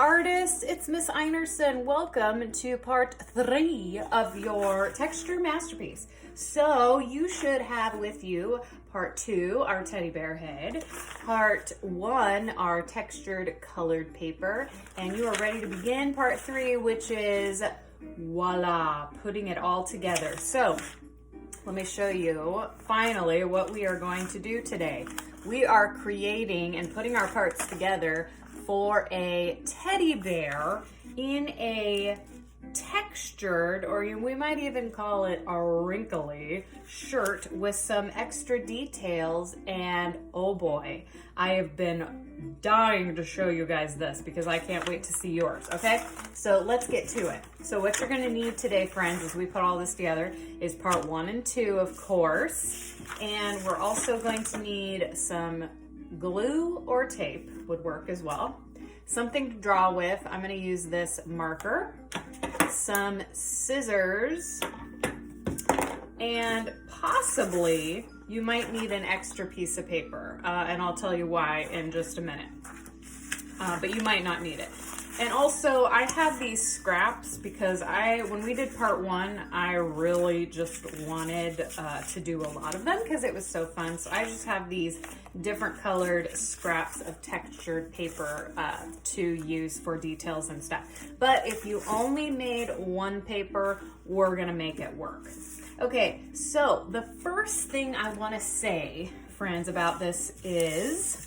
artists, it's Miss Einerson. Welcome to part 3 of your texture masterpiece. So you should have with you part 2, our teddy bear head, part 1, our textured colored paper, and you are ready to begin part 3, which is voila, putting it all together. So let me show you finally what we are going to do today. We are creating and putting our parts together for a teddy bear in a textured, or we might even call it a wrinkly shirt with some extra details. And oh boy, I have been dying to show you guys this because I can't wait to see yours. Okay, so let's get to it. So what you're going to need today, friends, as we put all this together is part 1 and 2, of course, and we're also going to need some glue or tape would work as well, something to draw with. I'm going to use this marker, some scissors, and possibly you might need an extra piece of paper, and I'll tell you why in just a minute, but you might not need it. And also I have these scraps because when we did part 1, I really just wanted to do a lot of them because it was so fun. So I just have these different colored scraps of textured paper to use for details and stuff. But if you only made one paper, we're gonna make it work. Okay, so the first thing I wanna say, friends, about this is,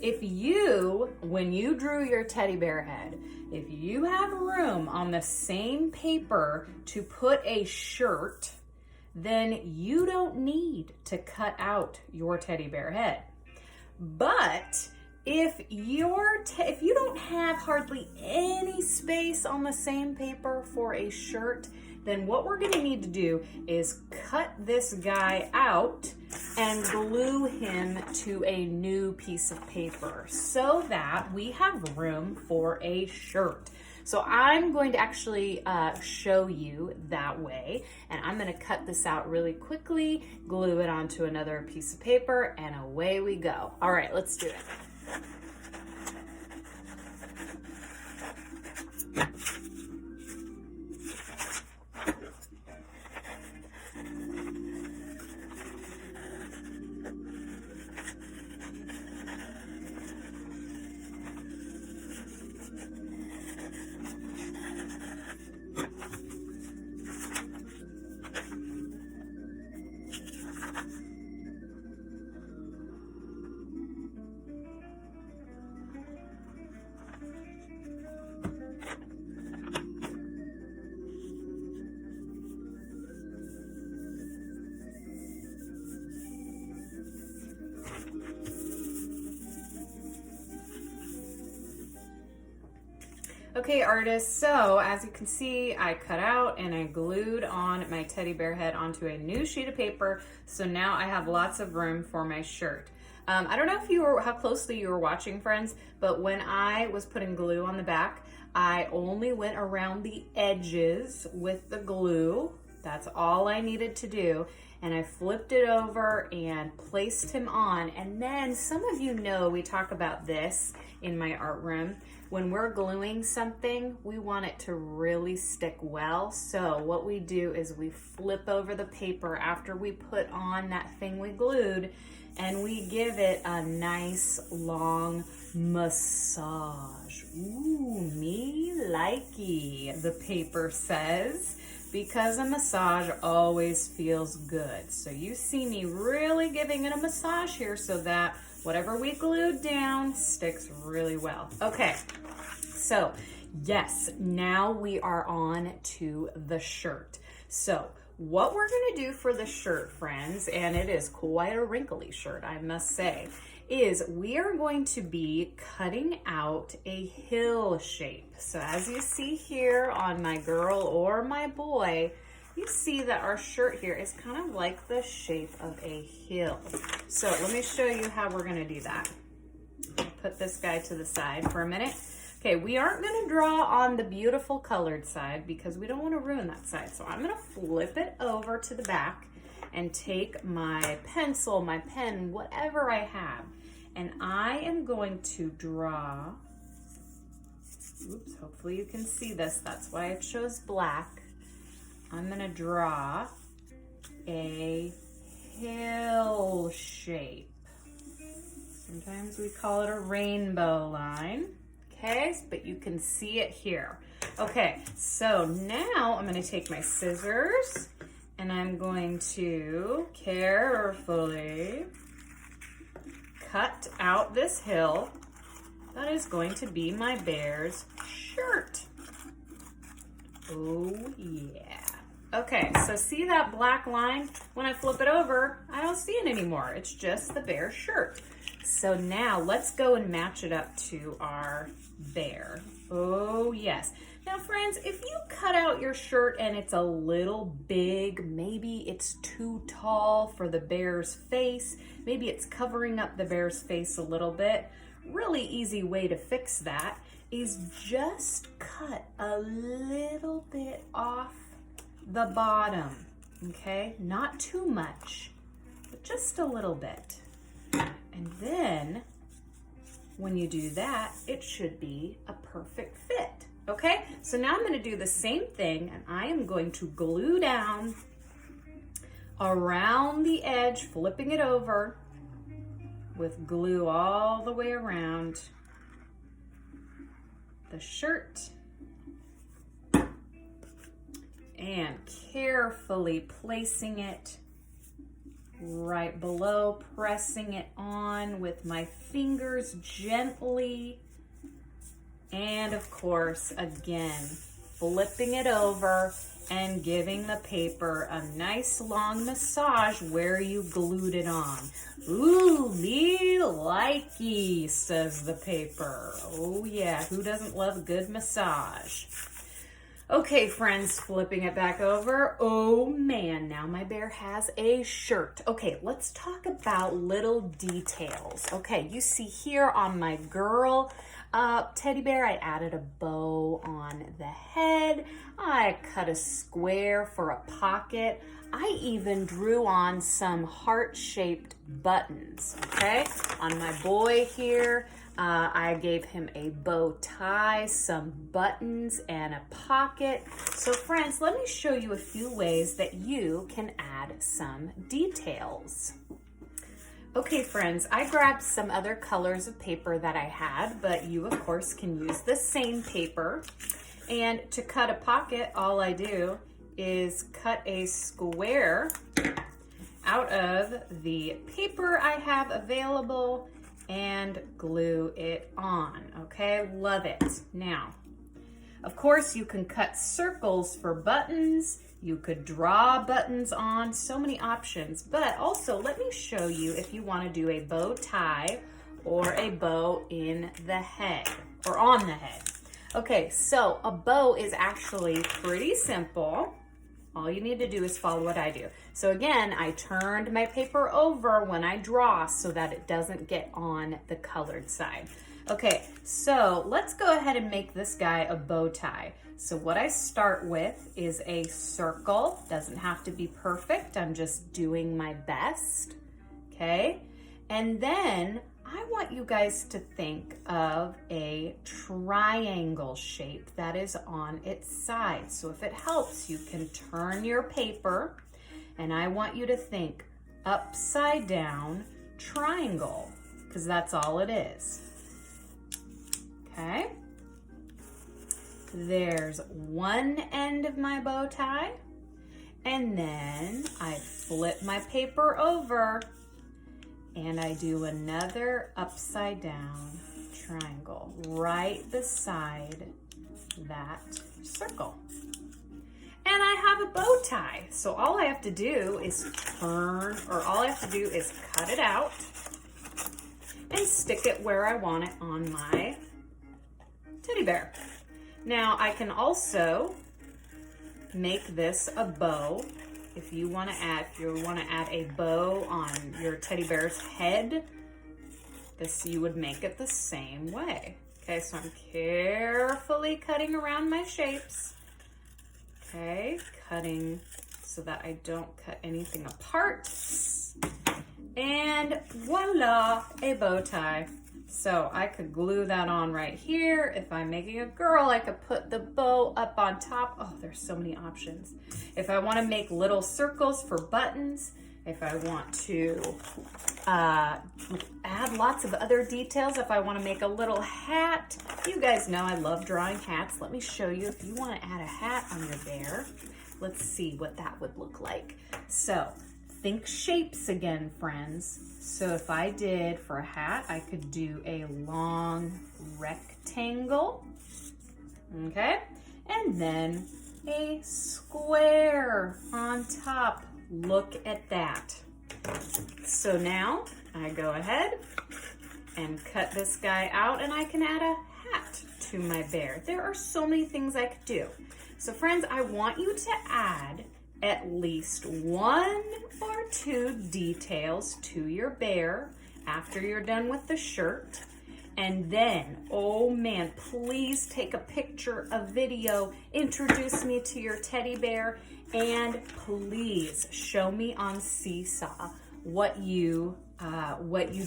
if you, when you drew your teddy bear head, if you have room on the same paper to put a shirt, then you don't need to cut out your teddy bear head. But if you don't have hardly any space on the same paper for a shirt, then what we're going to need to do is cut this guy out and glue him to a new piece of paper so that we have room for a shirt. So I'm going to actually show you that way, and I'm going to cut this out really quickly, glue it onto another piece of paper, and away we go. All right, let's do it. Okay, artists, so as you can see, I cut out and I glued on my teddy bear head onto a new sheet of paper. So now I have lots of room for my shirt. I don't know how closely you were watching, friends, but when I was putting glue on the back, I only went around the edges with the glue. That's all I needed to do. And I flipped it over and placed him on. And then some of you know we talk about this in my art room. When we're gluing something, we want it to really stick well. So what we do is we flip over the paper after we put on that thing we glued, and we give it a nice long massage. Ooh, me likey, the paper says, because a massage always feels good. So you see me really giving it a massage here so that whatever we glued down sticks really well. Okay, so yes, now we are on to the shirt. So what we're gonna do for the shirt, friends, and it is quite a wrinkly shirt, I must say, is we are going to be cutting out a hill shape. So as you see here on my girl or my boy, you see that our shirt here is kind of like the shape of a hill. So let me show you how we're gonna do that. I'll put this guy to the side for a minute. Okay, we aren't gonna draw on the beautiful colored side because we don't wanna ruin that side. So I'm gonna flip it over to the back and take my pencil, my pen, whatever I have, and I am going to draw oops, hopefully you can see this. That's why it shows black. I'm gonna draw a hill shape. Sometimes we call it a rainbow line. Okay, but you can see it here. Okay, so now I'm gonna take my scissors and I'm going to carefully cut out this hill. That is going to be my bear's shirt. Oh yeah. Okay, so see that black line? When I flip it over, I don't see it anymore. It's just the bear's shirt. So now let's go and match it up to our bear. Oh yes. Now friends, if you cut out your shirt and it's a little big, maybe it's too tall for the bear's face, maybe it's covering up the bear's face a little bit, really easy way to fix that is just cut a little bit off the bottom, okay? Not too much, but just a little bit. And then when you do that, it should be a perfect fit, okay? So now I'm gonna do the same thing and I am going to glue down around the edge, flipping it over with glue all the way around the shirt and carefully placing it right below, pressing it on with my fingers gently, and of course, again, flipping it over and giving the paper a nice long massage where you glued it on. Ooh, me likey, says the paper. Oh yeah, who doesn't love a good massage? Okay, friends, flipping it back over. Oh man, now my bear has a shirt. Okay, let's talk about little details. Okay, you see here on my girl teddy bear, I added a bow on the head. I cut a square for a pocket. I even drew on some heart-shaped buttons, okay? On my boy here, I gave him a bow tie, some buttons, and a pocket. So friends, let me show you a few ways that you can add some details. Okay friends, I grabbed some other colors of paper that I had, but you of course can use the same paper. And to cut a pocket, all I do is cut a square out of the paper I have available and glue it on, okay? Love it. Now, of course, you can cut circles for buttons. You could draw buttons on, so many options. But also, let me show you if you want to do a bow tie or a bow in the head or on the head. Okay, so a bow is actually pretty simple. All you need to do is follow what I do. So again, I turned my paper over when I draw so that it doesn't get on the colored side. Okay, so let's go ahead and make this guy a bow tie. So what I start with is a circle. Doesn't have to be perfect. I'm just doing my best, okay? And then I want you guys to think of a triangle shape that is on its side. So if it helps, you can turn your paper and I want you to think upside down triangle, because that's all it is. Okay? There's one end of my bow tie, and then I flip my paper over and I do another upside down triangle right beside that circle. And I have a bow tie. So all I have to do is cut it out and stick it where I want it on my teddy bear. Now I can also make this a bow. If you want to add a bow on your teddy bear's head, you would make it the same way. Okay, so I'm carefully cutting around my shapes. Okay, cutting so that I don't cut anything apart. And voila, a bow tie. So I could glue that on right here. If I'm making a girl, I could put the bow up on top. Oh, there's so many options. If I want to make little circles for buttons, if I want to add lots of other details, if I want to make a little hat. You guys know I love drawing hats. Let me show you if you want to add a hat on your bear. Let's see what that would look like. So think shapes again, friends. So if I did for a hat, I could do a long rectangle, okay? And then a square on top. Look at that. So now I go ahead and cut this guy out and I can add a hat to my bear. There are so many things I could do. So friends, I want you to add at least 1 or 2 details to your bear after you're done with the shirt. And then, oh man, please take a picture, a video, introduce me to your teddy bear, and please show me on Seesaw what you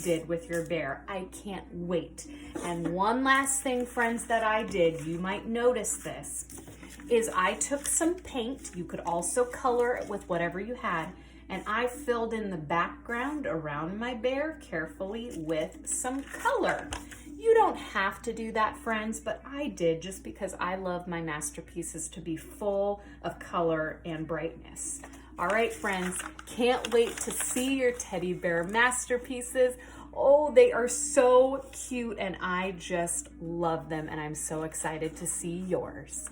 did with your bear. I can't wait. And one last thing, friends, that I did, you might notice this, is I took some paint. You could also color it with whatever you had, and I filled in the background around my bear carefully with some color. You don't have to do that, friends, but I did just because I love my masterpieces to be full of color and brightness. All right, friends, can't wait to see your teddy bear masterpieces. Oh, they are so cute and I just love them, and I'm so excited to see yours.